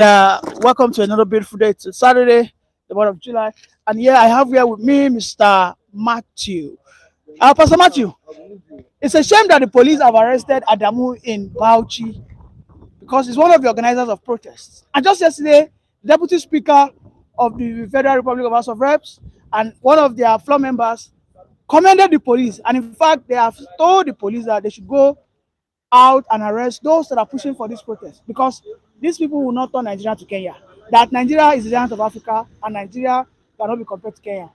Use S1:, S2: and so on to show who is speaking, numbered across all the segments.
S1: Welcome to another beautiful day. It's Saturday, the month of July, and here I have here with me Mr. Matthew. Pastor Matthew, it's a shame that the police have arrested Adamu in Bauchi because he's one of the organizers of protests. And just yesterday, the Deputy Speaker of the Federal Republic of House of Reps and one of their floor members commended the police, and in fact, they have told the police that they should go out and arrest those that are pushing for this protest because these people will not turn Nigeria to Kenya. That Nigeria is the giant of Africa and Nigeria cannot be compared to Kenya.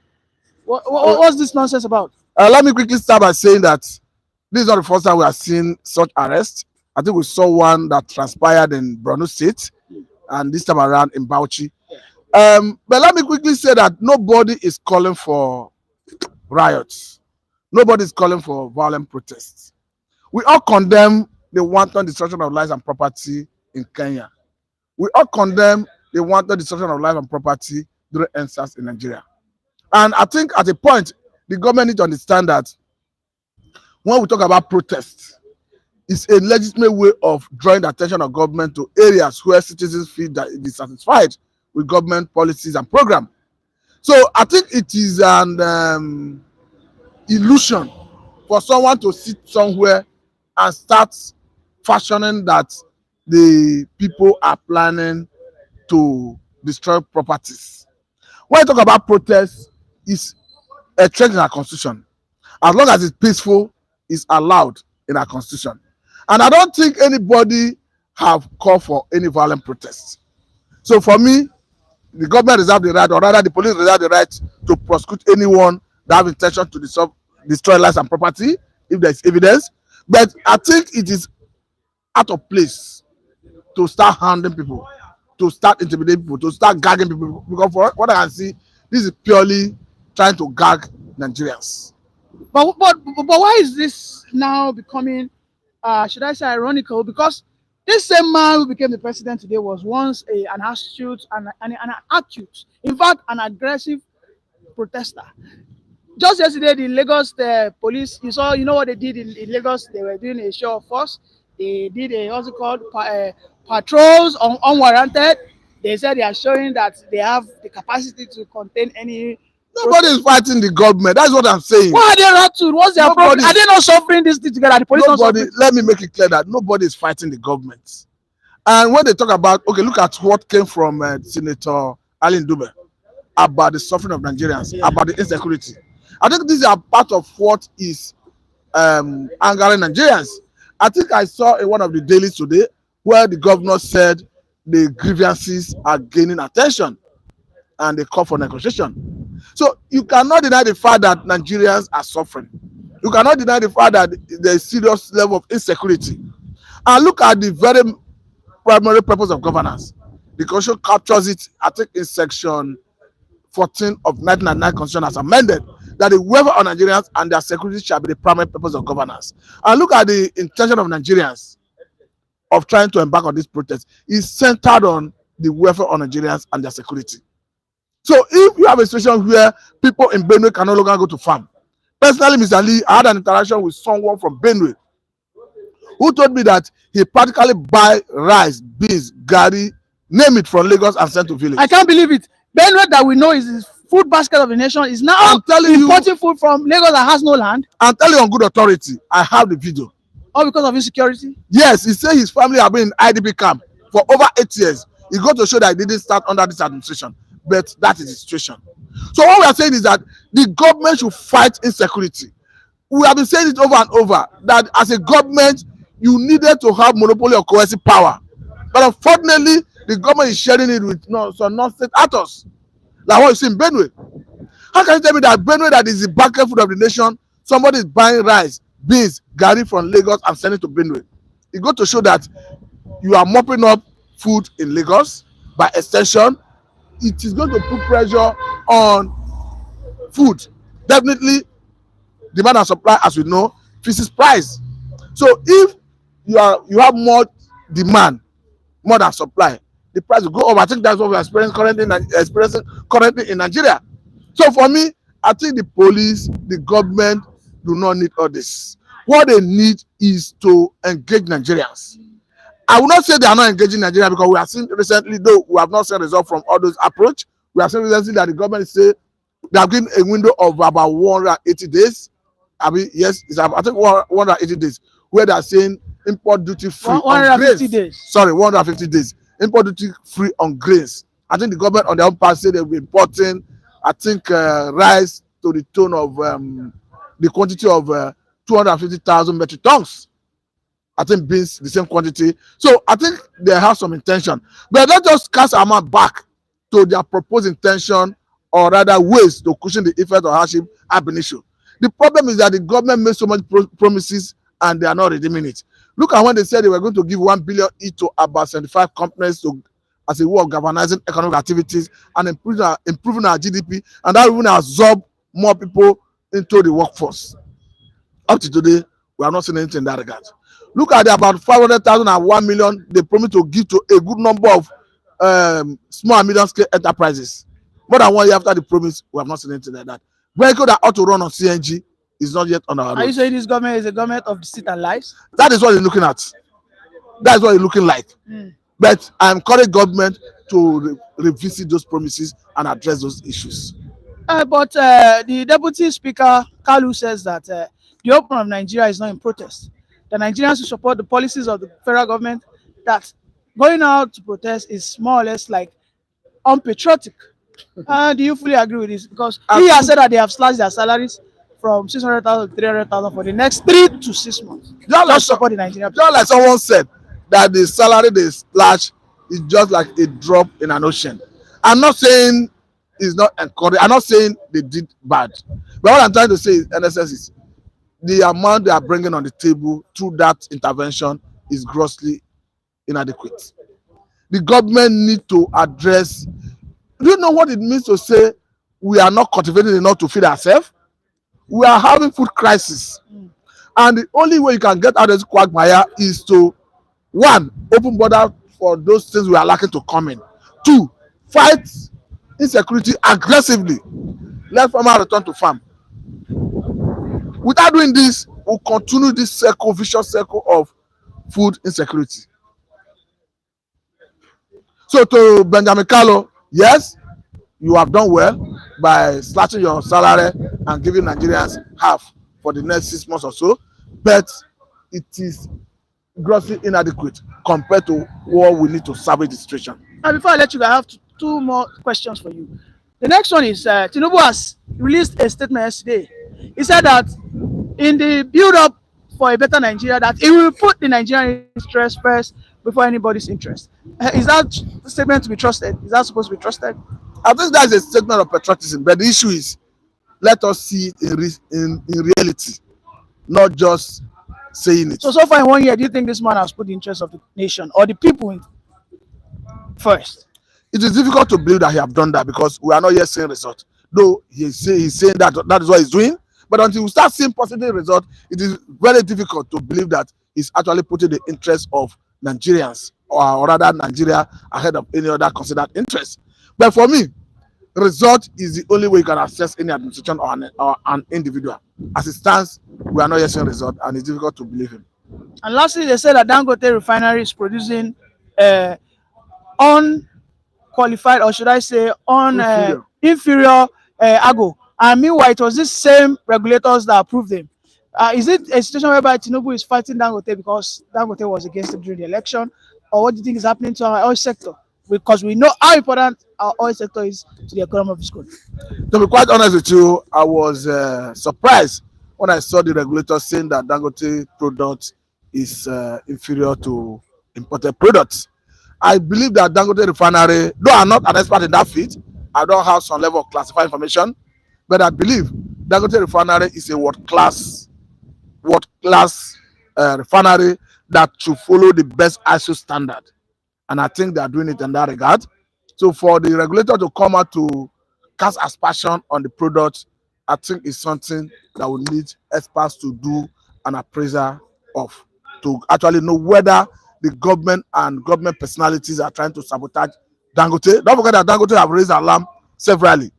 S1: What's this nonsense about?
S2: Let me quickly start by saying that this is not the first time we have seen such arrest. I think we saw one that transpired in Borno State and this time around in Bauchi. But let me quickly say that nobody is calling for riots. Nobody is calling for violent protests. We all condemn the wanton destruction of lives and property in Kenya. We all condemn the wanton destruction of life and property during EndSARS in Nigeria. And I think at a point, the government needs to understand that when we talk about protests, it's a legitimate way of drawing the attention of government to areas where citizens feel that it is dissatisfied with government policies and programs. So I think it is an illusion for someone to sit somewhere and start fashioning that the people are planning to destroy properties. When you talk about protests, it's a threat in our constitution. As long as it's peaceful, it's allowed in our constitution. And I don't think anybody have called for any violent protests. So for me, the government reserve the right, or rather the police reserve the right to prosecute anyone that have intention to destroy lives and property if there is evidence. But I think it is out of place to start hounding people, to start intimidating people, to start gagging people. Because for what I can see, this is purely trying to gag Nigerians.
S1: But why is this now becoming, should I say, ironical? Because this same man who became the president today was once an astute and an acute, in fact, an aggressive protester. Just yesterday, the Lagos police, you know what they did in Lagos? They were doing a show of force. They did what's it called, patrols unwarranted. They said they are showing that they have the capacity to contain any.
S2: Nobody is fighting the government. That's what I'm saying.
S1: Why are they rattled? What's their problem? Are they not suffering this thing together? The police
S2: nobody. Let me make it clear that nobody is fighting the government. And when they talk about, okay, look at what came from Senator Ali Ndube about the suffering of Nigerians, about the insecurity. I think these are part of what is angering Nigerians. I think I saw in one of the dailies today where the governor said the grievances are gaining attention and they call for negotiation. So you cannot deny the fact that Nigerians are suffering. You cannot deny the fact that there is serious level of insecurity. And look at the very primary purpose of governance. The Constitution captures it, I think, in section 14 of 1999 Constitution as amended, that the welfare of Nigerians and their security shall be the primary purpose of governance. And look at the intention of Nigerians of trying to embark on this protest. Is centered on the welfare of Nigerians and their security. So if you have a situation where people in Benue can no longer go to farm, personally, Mr. Lee, I had an interaction with someone from Benue who told me that he practically buy rice, beans, gari, name it, from Lagos and sent to village.
S1: I can't believe it. Benue that we know is the food basket of the nation is now importing food from Lagos that has no land.
S2: I'm telling you on good authority, I have the video.
S1: All because of insecurity?
S2: Yes, he said his family have been in IDP camp for over 8 years. He got to show that he didn't start under this administration. But that is the situation. So what we are saying is that the government should fight insecurity. We have been saying it over and over that as a government, you needed to have monopoly of coercive power. But unfortunately, the government is sharing it with some non-state actors. Like what you see in Benue. How can you tell me that Benue, that is the basket food of the nation, somebody is buying rice, beans, gari from Lagos and sending it to Benue? It goes to show that you are mopping up food in Lagos. By extension, it is going to put pressure on food. Definitely, demand and supply, as we know, fixes price. So if you have more demand, more than supply, the price will go up. I think that's what we are experiencing currently in Nigeria. So for me, I think the police, the government do not need all this. What they need is to engage Nigerians I will not say they are not engaging Nigeria, because we have seen recently, though we have not seen result from all those approach. We have seen recently that the government say they have given a window of about 180 days. I mean, yes, it's I think 180 days, where they are saying import duty free on
S1: 150
S2: grains.
S1: days.
S2: Sorry, 150 days. Import duty free on grains. I think the government on their own part say they'll be importing, I think, rice to the tune of the quantity of 250,000 metric tons. I think beans the same quantity. So I think they have some intention. But let's just cast our mind back to their proposed intention, or rather ways to cushion the effect of hardship ab initio. The problem is that the government made so much promises and they are not redeeming it. Look at when they said they were going to give 1 billion each to about 75 companies to, as a way of galvanizing economic activities and improving our GDP, and that will absorb more people into the workforce. Up to today, we have not seen anything in that regard. Look at the about 500,000 and 1 million they promised to give to a good number of small and medium scale enterprises. More than 1 year after the promise, we have not seen anything like that. Vehicle that ought to run on CNG is not yet on our road.
S1: Are you saying this government is a government of deceit and lies?
S2: That is what you're looking at. That is what you're looking like. But I encourage government to revisit those promises and address those issues.
S1: But the deputy speaker, Kalu, says that the open of Nigeria is not in protest. The Nigerians who support the policies of the federal government, that going out to protest is more or less like unpatriotic. Do you fully agree with this? Because he has said that they have slashed their salaries from 600,000 to 300,000 for the next 3 to 6 months. Just support the Nigerian people.
S2: Just like someone said, that the salary they slash is just like a drop in an ocean. I'm not saying it's not encouraged. I'm not saying they did bad. But what I'm trying to say is NSS is the amount they are bringing on the table through that intervention is grossly inadequate. The government need to address. Do you know what it means to say we are not cultivating enough to feed ourselves? We are having food crisis. And the only way you can get out of this quagmire is to, 1, open border for those things we are lacking to come in. 2, fight insecurity aggressively. Let farmers return to farm. Without doing this, we'll continue this vicious circle of food insecurity. So to Benjamin Kalu, yes, you have done well by slashing your salary and giving Nigerians half for the next 6 months or so, but it is grossly inadequate compared to what we need to salvage the situation.
S1: And before I let you go, I have 2 more questions for you. The next one is Tinubu has released a statement yesterday. He said that in the build-up for a better Nigeria, that he will put the Nigerian interest first before anybody's interest. Is that statement to be trusted? Is that supposed to be trusted?
S2: I think that's a statement of patriotism, but the issue is, let us see it in reality, not just saying it.
S1: So far in 1 year, do you think this man has put the interest of the nation or the people in first?
S2: It is difficult to believe that he have done that, because we are not yet seeing results. Though he's saying that is what he's doing, but until we start seeing positive results, it is very difficult to believe that he's actually putting the interest of Nigerians, or rather Nigeria, ahead of any other considered interest. But for me, result is the only way you can assess any administration or an individual. As it stands, we are not yet seeing result, and it's difficult to believe him.
S1: And lastly, they said that Dangote refinery is producing unqualified, or should I say inferior agro. And meanwhile, it was these same regulators that approved them. Is it a situation whereby Tinubu is fighting Dangote because Dangote was against him during the election? Or what do you think is happening to our oil sector? Because we know how important our oil sector is to the economy of this country.
S2: To be quite honest with you, I was surprised when I saw the regulator saying that Dangote product is inferior to imported products. I believe that Dangote refinery, though I'm not an expert in that field, I don't have some level of classified information, but I believe Dangote refinery is a world-class refinery that should follow the best ISO standard. And I think they are doing it in that regard. So for the regulator to come out to cast aspersion on the product, I think it's something that will need experts to do an appraisal of, to actually know whether the government and government personalities are trying to sabotage Dangote. Don't forget that Dangote have raised alarm severally.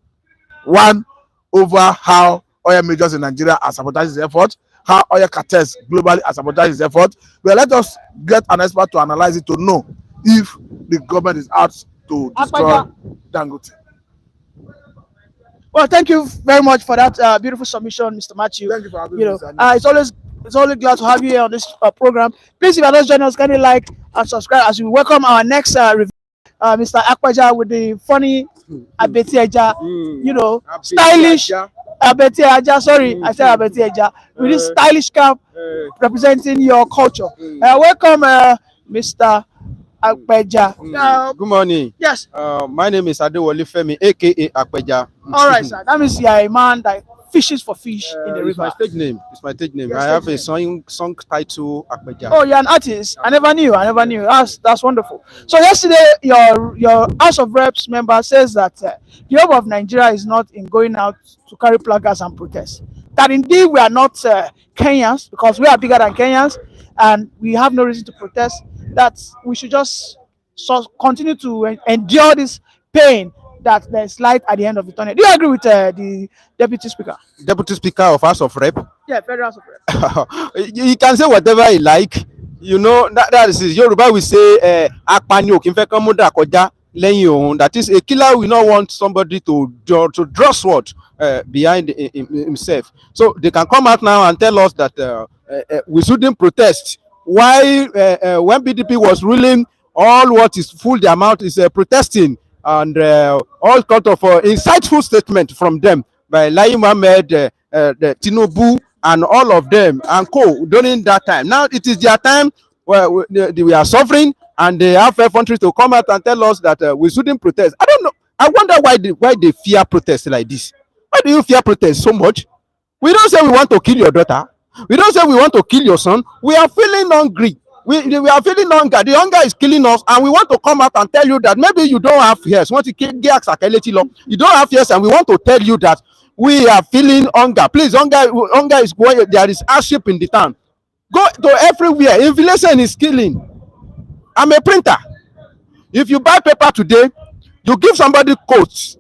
S2: One, over how oil majors in Nigeria are sabotaging the effort. how oil cartels globally are sabotaging his effort. But let us get an expert to analyze it to know if the government is out to destroy Dangote.
S1: Well, thank you very much for that beautiful submission, Mr. Matthew.
S2: Thank you for having
S1: You
S2: me,
S1: know,
S2: Mr. Andy.
S1: it's always glad to have you here on this program. Please, if you are not joining us, kindly like and subscribe as we welcome our next review, Mr. Akwaja with the funny Abeti Eja, you know, stylish Abeti Eja. Sorry, I said Abeti Eja with this stylish cap representing your culture. Welcome, Mr. Akwaja.
S3: Good morning.
S1: Yes.
S3: My name is Adewale Femi, aka Akpeja.
S1: All right, sir. That means you are a man that fishes for fish in the
S3: It's
S1: river.
S3: my stage name. It's my stage name.
S1: Your
S3: I have
S1: stage
S3: a song title Akpeja.
S1: Oh, you're an artist. I never knew. That's wonderful. So yesterday, your House of Reps member says that the hope of Nigeria is not in going out to carry placards and protest. That indeed we are not Kenyans because we are bigger than Kenyans, and we have no reason to protest. That we should just continue to endure this pain. That there's light at the end of the tunnel. Do you agree with the Deputy Speaker?
S3: Deputy Speaker of House of Rep.
S1: Yeah, Federal House of Reps.
S3: He can say whatever he like. You know that is Yoruba we say apani o kin fe kan muda koja lẹ́yìn òun. That is, a killer will not want somebody to draw sword behind himself. So they can come out now and tell us that we shouldn't protest. Why when PDP was ruling, all what is full their mouth is protesting, and all kind of insightful statement from them by Lai Mohammed, Tinubu, and all of them and co during that time. Now it is their time where we are suffering, and they have countries to come out and tell us that we shouldn't protest. I don't know. I wonder why they fear protest like this. Why do you fear protest so much? We don't say we want to kill your daughter. We don't say we want to kill your son. We are feeling hungry. We are feeling hunger. The hunger is killing us, and we want to come out and tell you that maybe you don't have ears. You don't have ears, and we want to tell you that we are feeling hunger. Please, hunger is going. There is hardship in the town. Go to everywhere. Inflation is killing. I'm a printer. If you buy paper today, you give somebody quotes.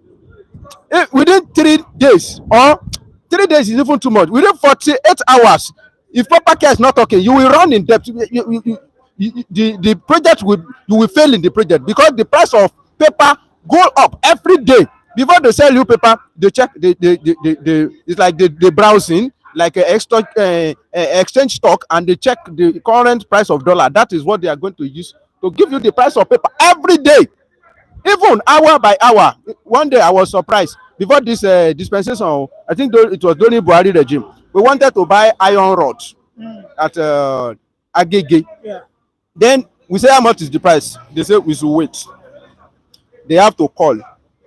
S3: Within 3 days, or 3 days is even too much. Within 48 hours, if paper care is not okay, you will run in debt. The project you will fail in the project because the price of paper go up every day. Before they sell you paper, they check it's like they browsing like exchange stock, and they check the current price of dollar. That is what they are going to use to give you the price of paper every day, even hour by hour. One day I was surprised. Before this dispensation, I think it was during Buhari regime, we wanted to buy iron rods at Agege.
S1: Yeah.
S3: Then we say, how much is the price? They say we should wait. They have to call.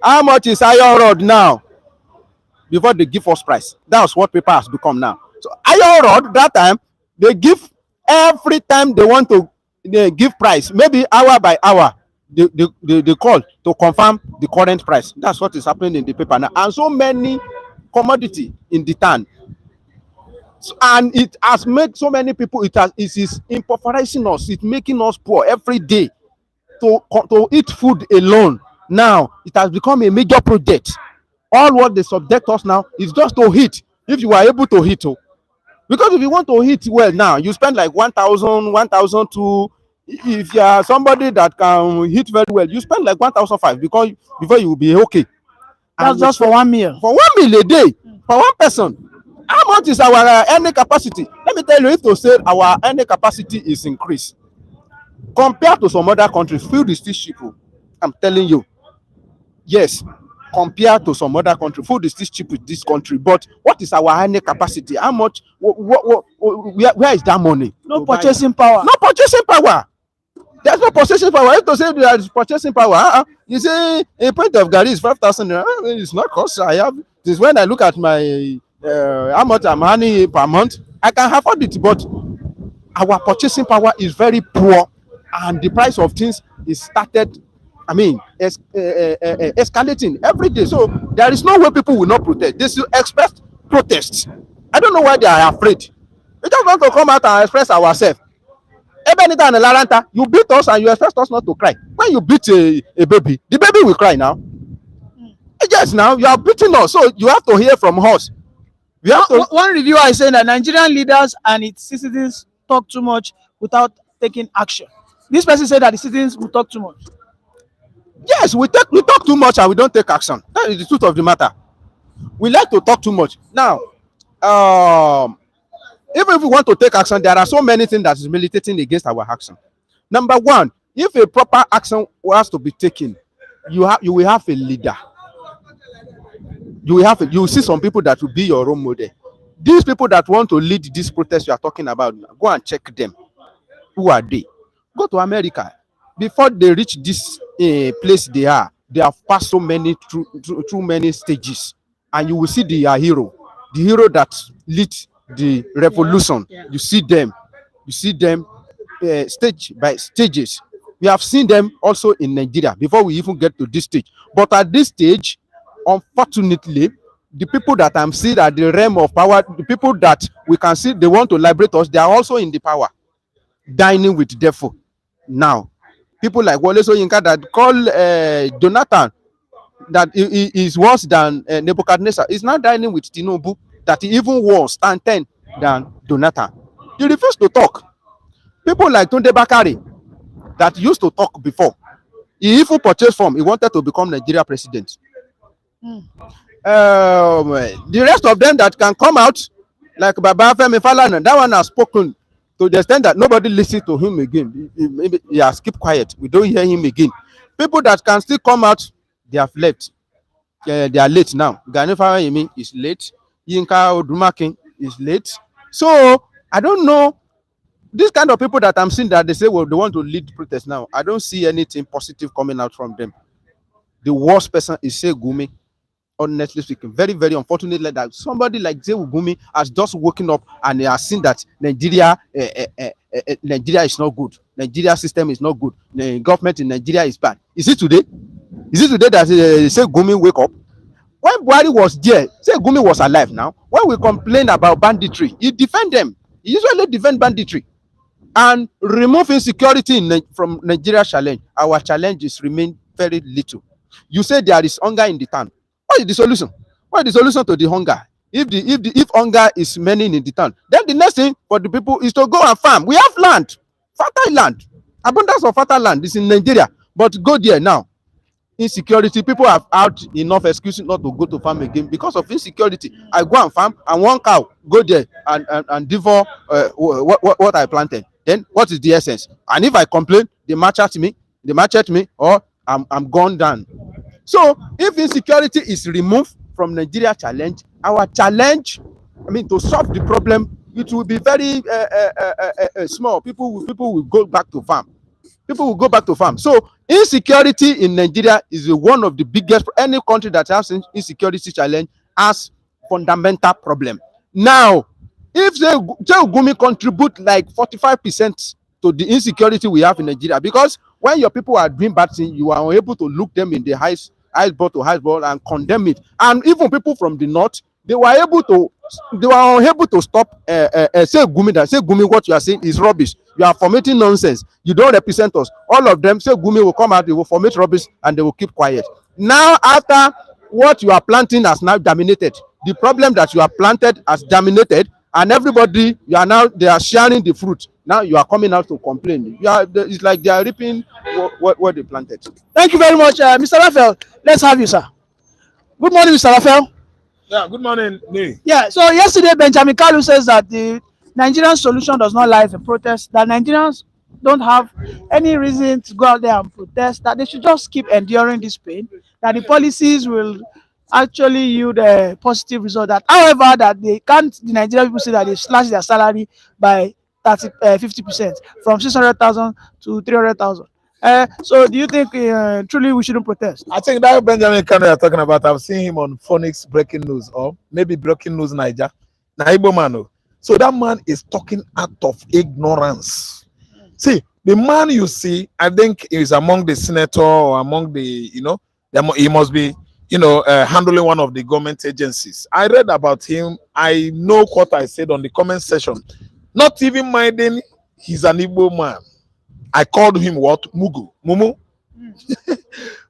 S3: How much is iron rod now? Before they give us price. That's what paper has become now. So iron rod, that time, they give every time they want to give price. Maybe hour by hour, they call to confirm the current price. That's what is happening in the paper now. And so many commodity in the town. So, and it has made so many people, it is impoverishing us. It's making us poor every day. To eat food alone, now it has become a major project. All what they subject us now is just to eat. If you are able to eat, because if you want to eat well now, you spend like 1,000, 1,002. If you are somebody that can eat very well, you spend like 1,005 because before you will be okay.
S1: That's
S3: And
S1: just for 1 meal.
S3: for 1 meal a day for one person. How much is our earning capacity? Let me tell you, if to say our earning capacity is increased compared to some other countries, food is still cheap. I'm telling you, yes. Compared to some other country, food is still cheap with this country. But what is our earning capacity? How much? Where is that money?
S1: No purchasing power.
S3: No purchasing power. There's no purchasing power. If to say there is purchasing power, you say a pint of garri is 5,000. It's not cost. I have this when I look at my how much I'm earning per month, I can afford it. But our purchasing power is very poor, and the price of things is started. I mean, escalating every day. So there is no way people will not protest. They should expect protests. I don't know why they are afraid. We just want to come out and express ourselves. You beat us and you expect us not to cry. When you beat a baby, the baby will cry now. Yes, now you are beating us, so you have to hear from us. We have to.
S1: One reviewer is saying that Nigerian leaders and its citizens talk too much without taking action. This person said that the citizens will talk too much.
S3: Yes, we talk too much and we don't take action. That is the truth of the matter. We like to talk too much. Now, even if we want to take action, there are so many things that is militating against our action. Number one, if a proper action has to be taken, you will have a leader. You will see some people that will be your role model. These people that want to lead this protest you are talking about, go and check them. Who are they? Go to America. Before they reach this place they have passed so many through many stages, and you will see the hero that lead the revolution.
S1: Yeah.
S3: You see them stage by stages. We have seen them also in Nigeria before we even get to this stage. But at this stage, unfortunately, the people that I'm seeing at the realm of power, the people that we can see they want to liberate us, they are also in the power, dining with the devil. Now, people like Wole Soyinka that call Jonathan that he is worse than Nebuchadnezzar is now dining with Tinubu, that he even worse and 10 than Jonathan. He refused to talk. People like Tunde Bakari that used to talk before, he even purchased form. He wanted to become Nigeria president. The rest of them that can come out, like Baba Femi Falana, that one has spoken to the extent that nobody listens to him again. Maybe he has kept quiet. We don't hear him again. People that can still come out, they have left. They are late now. Gani Fawayemi is late. Yinka Odumakin is late. So I don't know. This kind of people that I'm seeing that they say, well, they want to lead protest now. I don't see anything positive coming out from them. The worst person is Segumi. Honestly speaking, very, very unfortunately that somebody like Gumi has just woken up and he has seen that Nigeria is not good. Nigeria system is not good. The government in Nigeria is bad. Is it today? Is it today that Gumi wake up? When Buhari was there, Gumi was alive now. When we complain about banditry, he defend them. He usually defend banditry and remove insecurity from Nigeria challenge. Our challenges remain very little. You say there is hunger in the town. What is the solution? What is the solution to the hunger? If hunger is many in the town, then the next thing for the people is to go and farm. We have land, fertile land, abundance of fertile land is in Nigeria. But go there now. Insecurity, people have had enough excuses not to go to farm again because of insecurity. I go and farm and one cow go there and devour what I planted. Then what is the essence? And if I complain, they march at me, or I'm gone down. So if insecurity is removed from Nigeria challenge, our challenge, to solve the problem, it will be very small. People will go back to farm. People will go back to farm. So insecurity in Nigeria is one of the biggest. Any country that has insecurity challenge has fundamental problem. Now, if Gumi contribute like 45% to the insecurity we have in Nigeria, because when your people are doing bad things, you are unable to look them in the eyes ball and condemn it. And even people from the north, they were unable to stop say Gumi, what you are saying is rubbish. You are formatting nonsense. You don't represent us. All of them say Gumi will come out, they will formate rubbish and they will keep quiet. Now, after what you are planting has now dominated, the problem that you have planted has dominated, and everybody, they are sharing the fruit. Now you are coming out to complain. It's like they are reaping what they planted.
S1: Thank you very much, Mr. Raphael. Let's have you, sir. Good morning, Mr. Raphael.
S4: Yeah, good morning, Lee.
S1: Yeah, so yesterday Benjamin Kalu says that the Nigerian solution does not lie in protest, that Nigerians don't have any reason to go out there and protest, that they should just keep enduring this pain, that the policies will actually yield a positive result. That, however, that the Nigerian people say that they slash their salary by 50% from 600,000 to 300,000. So do you think truly we shouldn't protest?
S4: I think that Benjamin Kano you're talking about, I've seen him on Phoenix Breaking News or maybe Breaking News Niger. Naibo Mano. So that man is talking out of ignorance. See, the man you see, I think is among the senator or among the, he must be, handling one of the government agencies. I read about him. I know what I said on the comment section. Not even minding he's an Igbo man. I called him what? Mugu. Mumu.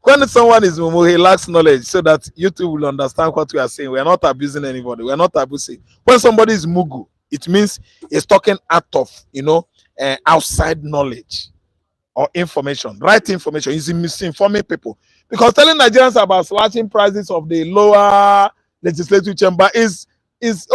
S4: When someone is mumu, he lacks knowledge, so that YouTube will understand what we are saying. We are not abusing anybody. We are not abusing. When somebody is mugu, it means he's talking out of, outside knowledge or information, right information. He's misinforming people, because telling Nigerians about slashing prices of the lower legislative chamber is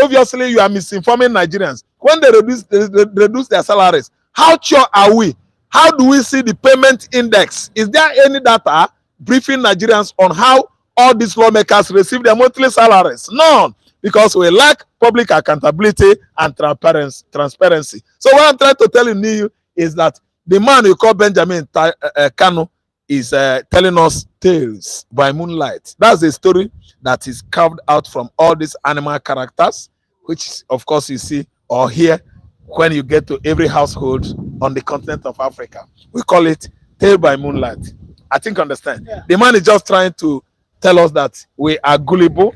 S4: obviously you are misinforming Nigerians. When they reduce their salaries, how sure are we? How do we see the payment index? Is there any data briefing Nigerians on how all these lawmakers receive their monthly salaries? None, because we lack public accountability and transparency. So what I'm trying to tell you is that the man you call Benjamin Kanu is telling us tales by moonlight. That's a story that is carved out from all these animal characters, which of course you see or hear when you get to every household on the continent of Africa. We call it tale by moonlight. I think understand. Yeah. The man is just trying to tell us that we are gullible,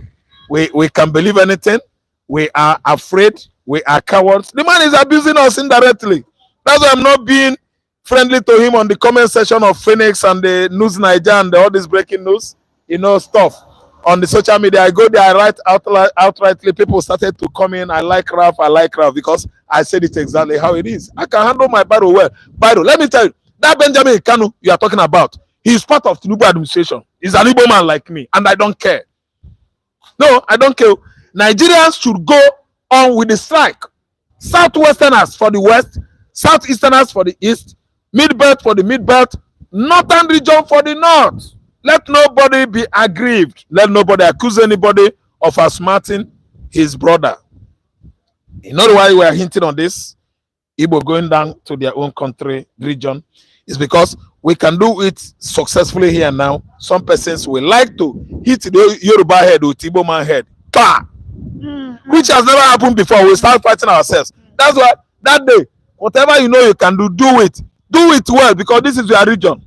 S4: we can believe anything, we are afraid, we are cowards. The man is abusing us indirectly. That's why I'm not being friendly to him on the comment section of Phoenix and the News Niger and all this breaking news, stuff on the social media. I go there, I write outrightly. People started to come in. I like Ralph, because I said it exactly how it is. I can handle my battle well. Battle, let me tell you, that Benjamin Kanu you are talking about, he's part of the Tinubu administration. He's an Igbo man like me, and I don't care. No, I don't care. Nigerians should go on with the strike. Southwesterners for the west, Southeasterners for the east, Mid-Belt for the Mid-Belt, Northern region for the north. Let nobody be aggrieved. Let nobody accuse anybody of outsmarting his brother. You know why we are hinting on this? Igbo going down to their own country, region, is because we can do it successfully here now. Some persons will like to hit the Yoruba head with Igbo man head. Bah! Which has never happened before. We start fighting ourselves. That's why that day, whatever you know you can do, do it. Do it well, because this is your region.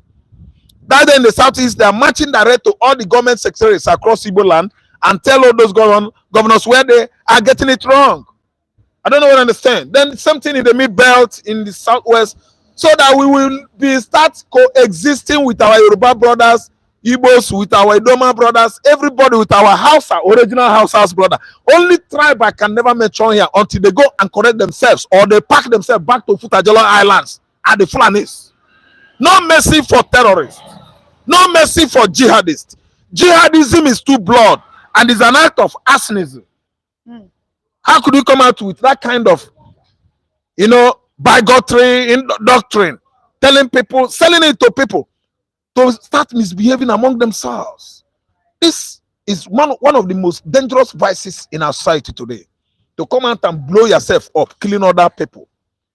S4: That day in the southeast, they are marching direct to all the government secretaries across Igbo land and tell all those governors where they are getting it wrong. I don't know what I understand. Then something in the mid-belt, in the southwest, so that we will start coexisting with our Yoruba brothers, Igbos with our Idoma brothers, everybody with our original house brother. Only tribe I can never mention here until they go and correct themselves or they pack themselves back to Futajolo Islands are the Fulanis. No mercy for terrorists. No mercy for jihadists. Jihadism is too blood and is an act of arsonism. How could you come out with that kind of, bigotry in doctrine, telling people, selling it to people to start misbehaving among themselves? This is one of the most dangerous vices in our society today. To come out and blow yourself up, killing other people,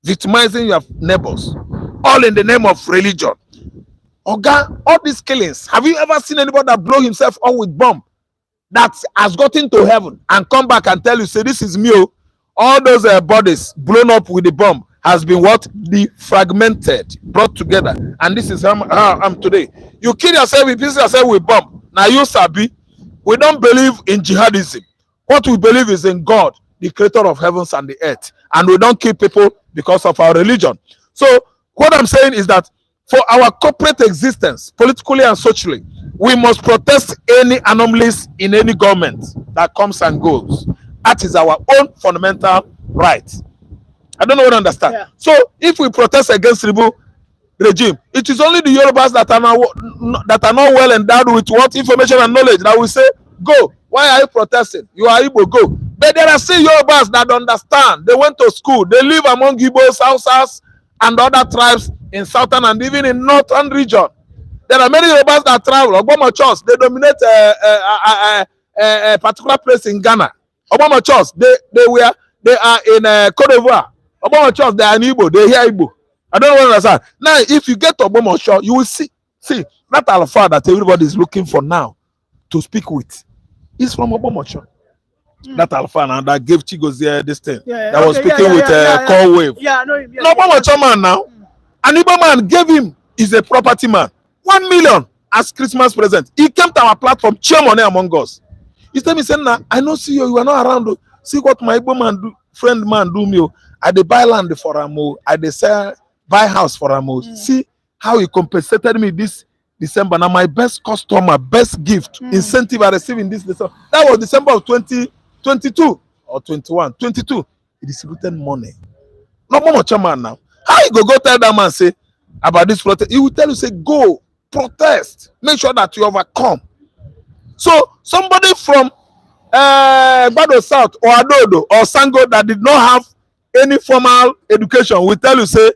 S4: victimizing your neighbors, all in the name of religion. Oga, all these killings, have you ever seen anybody that blow himself up with bomb that has gotten to heaven and come back and tell you, say, this is me? All those bodies blown up with the bomb has been defragmented, brought together, and this is how I'm today. You kill yourself, you piece yourself with bomb. Now you sabi, we don't believe in jihadism. What we believe is in God, the creator of heavens and the earth, and we don't kill people because of our religion. So what I'm saying is that for our corporate existence, politically and socially, we must protest any anomalies in any government that comes and goes. That is our own fundamental right. I don't know what I understand. Yeah. So if we protest against the regime, it is only the Yorubas that are not well endowed with what information and knowledge that will say, go. Why are you protesting? You are Igbo, go. But there are still Yorubas that understand. They went to school. They live among Igbos, Hausas, and other tribes in southern and even in northern region. There are many Yorubas that travel. Obama Chos, they dominate a particular place in Ghana. Obama Chos, they are in Cote d'Ivoire. Obama Chos, they are in Igbo. They hear Igbo. I don't know what I understand. Now, if you get to Obama Chos, you will see that alpha that everybody is looking for now to speak with is from Obama Chos. That alpha now that gave Chigozie this thing. That was speaking with Call Wave. Yeah, I know him. No, Obama Chos man now. An Igbo man gave him, is a property man, 1 million as Christmas present. He came to our platform, share money among us. He tell me, say, nah, I know see you, you are not around. See what my Igbo man do, friend man do me. I dey buy land for Amo. I dey sell, buy house for Amo. See how he compensated me this December. Now my best customer, best gift, incentive I received in this December. That was December of 2022 or 21. 22. He distributed money. No more chairman now. How you go tell that man say about this protest? He will tell you, say, go protest. Make sure that you overcome. So somebody from Bado South or Adodo or Sango that did not have any formal education will tell you, say,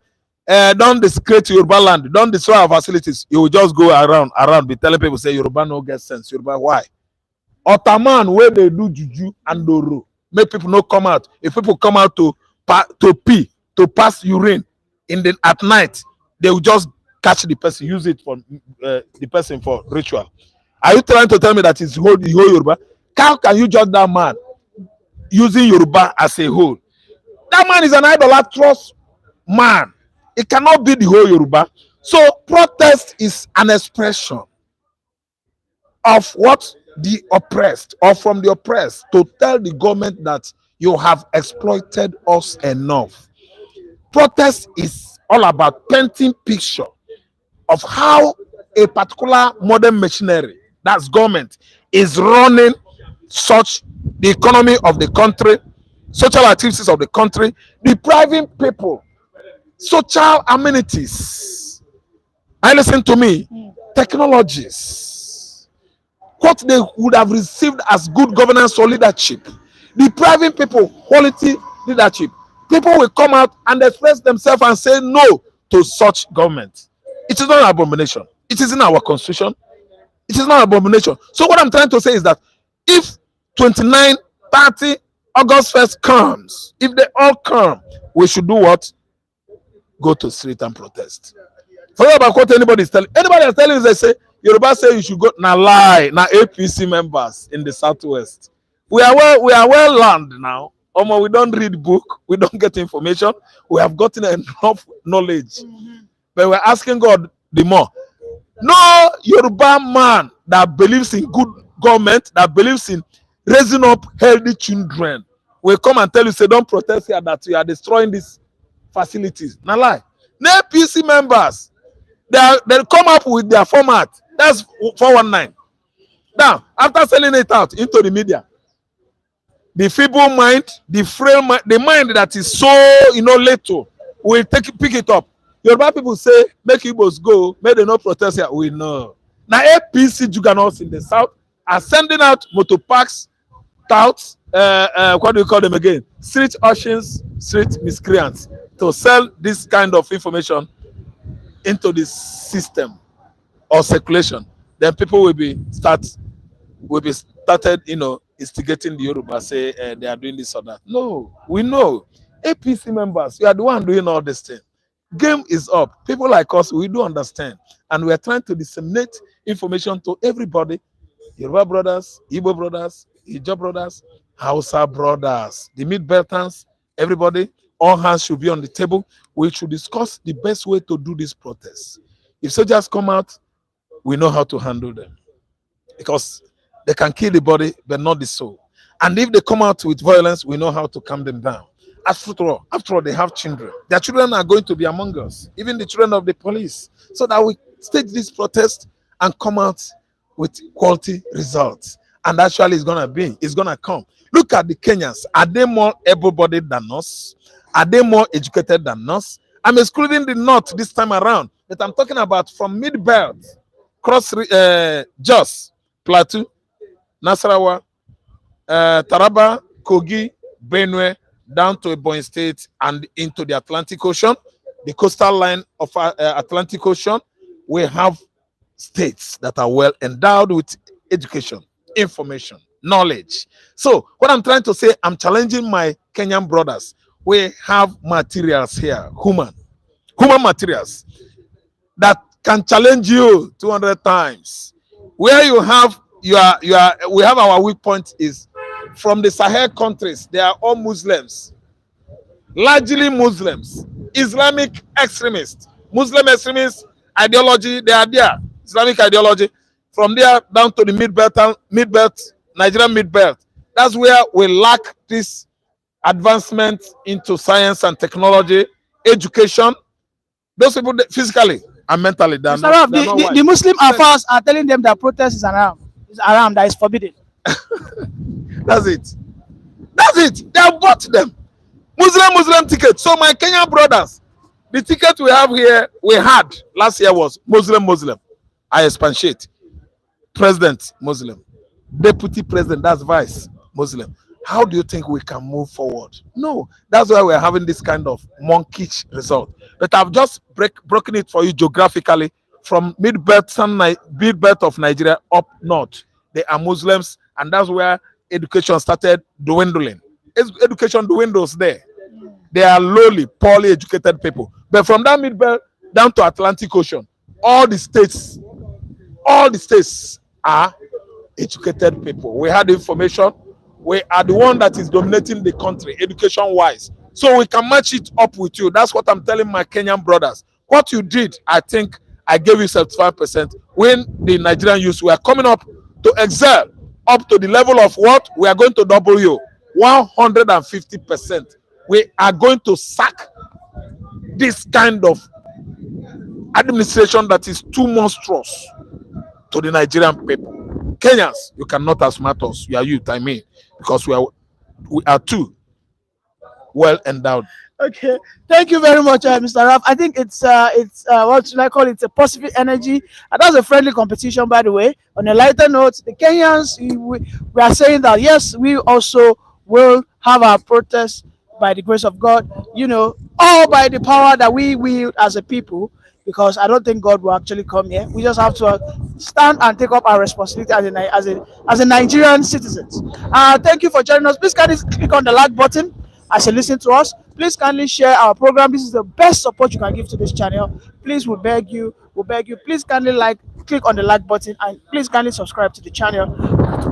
S4: don't desecrate Yoruba land, don't destroy our facilities. You will just go around, be telling people, say, Yoruba no get sense. Yoruba, why? Otaman, where they do juju and doro, make people not come out. If people come out to pee, to pass urine at night, they will just catch the person, use it for the person for ritual. Are you trying to tell me that it's the whole Yoruba? How can you judge that man using Yoruba as a whole? That man is an idolatrous man. It cannot be the whole Yoruba. So protest is an expression of what the oppressed or from the oppressed to tell the government that you have exploited us enough. Protest is all about painting picture of how a particular modern machinery, that's government, is running such the economy of the country, social activities of the country, depriving people social amenities. And listen to me, technologies, what they would have received as good governance or leadership, depriving people quality leadership. People will come out and express themselves and say no to such government. It is not an abomination. It is in our constitution. It is not an abomination. So what I'm trying to say is that if 29, 30, August 1st comes, if they all come, we should do what? Go to street and protest. Forget about what anybody is telling. Anybody is telling you, they say, Yoruba say you should go. Now lie. Now APC members in the Southwest. We are well learned now. We don't read book. We don't get information. We have gotten enough knowledge. But we're asking God the more. No Yoruba man that believes in good government, that believes in raising up healthy children, will come and tell you, say, don't protest here, that you are destroying these facilities. Now lie. No APC members, they come up with their format. That's 419. Now, after selling it out into the media, the feeble mind, the frail mind, the mind that is so little, will pick it up. Yoruba people say, make Igbos go, make they not protest here. We know. Now APC juggernauts in the south are sending out motor parks, touts, what do you call them again? Street urchins, street miscreants, to sell this kind of information into this system or circulation. Then people will be started, instigating the Yoruba, say they are doing this or that. No, we know. APC members, you are the one doing all this thing. Game is up. People like us, we do understand. And we are trying to disseminate information to everybody. Yoruba brothers, Igbo brothers, Ijaw brothers, Hausa brothers, the mid-belters, everybody, all hands should be on the table. We should discuss the best way to do this protest. If soldiers come out, we know how to handle them. Because they can kill the body, but not the soul. And if they come out with violence, we know how to calm them down. After all, they have children. Their children are going to be among us, even the children of the police, so that we stage this protest and come out with quality results. And actually, it's going to come. Look at the Kenyans. Are they more able-bodied than us? Are they more educated than us? I'm excluding the North this time around, but I'm talking about from Mid-Belt, cross Jos, Plateau, Nasarawa, Taraba, Kogi, Benue, down to Ebonyi State and into the Atlantic Ocean, the coastal line of Atlantic Ocean. We have states that are well endowed with education, information, knowledge. So what I'm trying to say, I'm challenging my Kenyan brothers. We have materials here, human materials that can challenge you 200 times. Where you have we have our weak point is from the Sahel countries. They are all Muslims, largely Muslims, Islamic extremists, Muslim extremists ideology. They are there, Islamic ideology. From there down to the mid-belt, Nigerian mid-belt. That's where we lack this advancement into science and technology, education. Those people physically and mentally they're
S1: Mr. Raf,
S4: not wise.
S1: the Muslim affairs are telling them that protest is around. It's around that is forbidden.
S4: That's it. That's it. They have bought them. Muslim ticket. So my Kenyan brothers, the ticket we have here, we had last year was Muslim. I expatiate. President Muslim. Deputy president, that's vice Muslim. How do you think we can move forward? No, that's why we're having this kind of monkish result. But I've just broken it for you geographically from mid-belt of Nigeria up north. They are Muslims, and that's where education started dwindling. Education dwindles there. They are lowly, poorly educated people. But from that mid-belt down to Atlantic Ocean, all the states are educated people. We had information. We are the one that is dominating the country education-wise. So we can match it up with you. That's what I'm telling my Kenyan brothers. What you did, I think I gave you 75%. When the Nigerian youth were coming up to excel, up to the level of what? We are going to double you. 150%. We are going to sack this kind of administration that is too monstrous to the Nigerian people. Kenyans, you cannot outsmart us. You are youth, I mean, because we are too well endowed.
S1: Okay, thank you very much, Mr. Raf. I think it's what should I call it? It's a positive energy, and that's a friendly competition, by the way. On a lighter note, the Kenyans, we are saying that yes, we also will have our protest by the grace of God, all by the power that we wield as a people. Because I don't think God will actually come here. We just have to stand and take up our responsibility as a Nigerian citizens. Thank you for joining us. Please kindly click on the like button as you listen to us. Please kindly share our program. This is the best support you can give to this channel. Please, we beg you. Please kindly click on the like button, and please kindly subscribe to the channel.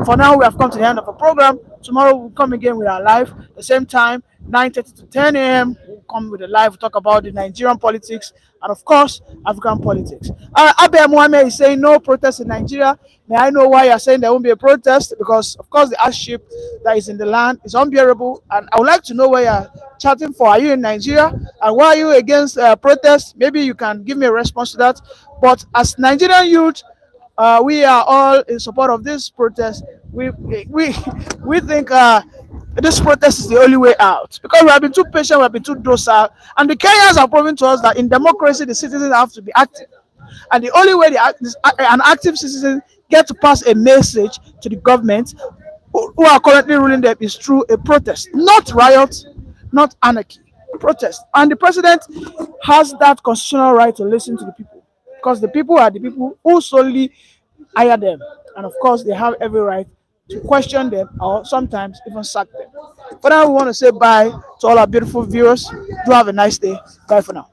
S1: For now, we have come to the end of the program. Tomorrow we'll come again with our live, the same time, 9:30 to 10 a.m. We'll come with a live, we'll talk about the Nigerian politics and, of course, African politics. Abe Mohammed is saying no protest in Nigeria. May I know why you're saying there won't be a protest? Because, of course, the hardship that is in the land is unbearable. And I would like to know where you're chatting for. Are you in Nigeria? And why are you against protest? Maybe you can give me a response to that. But as Nigerian youth, we are all in support of this protest. We think this protest is the only way out, because we have been too patient, we have been too docile, and the Kenyans are proving to us that in democracy the citizens have to be active, and the only way an active citizen get to pass a message to the government who are currently ruling them is through a protest, not riot, not anarchy, protest. And the president has that constitutional right to listen to the people, because the people are the people who solely hire them, and of course they have every right to question them or sometimes even sack them. For now, we want to say bye to all our beautiful viewers. Do have a nice day. Bye for now.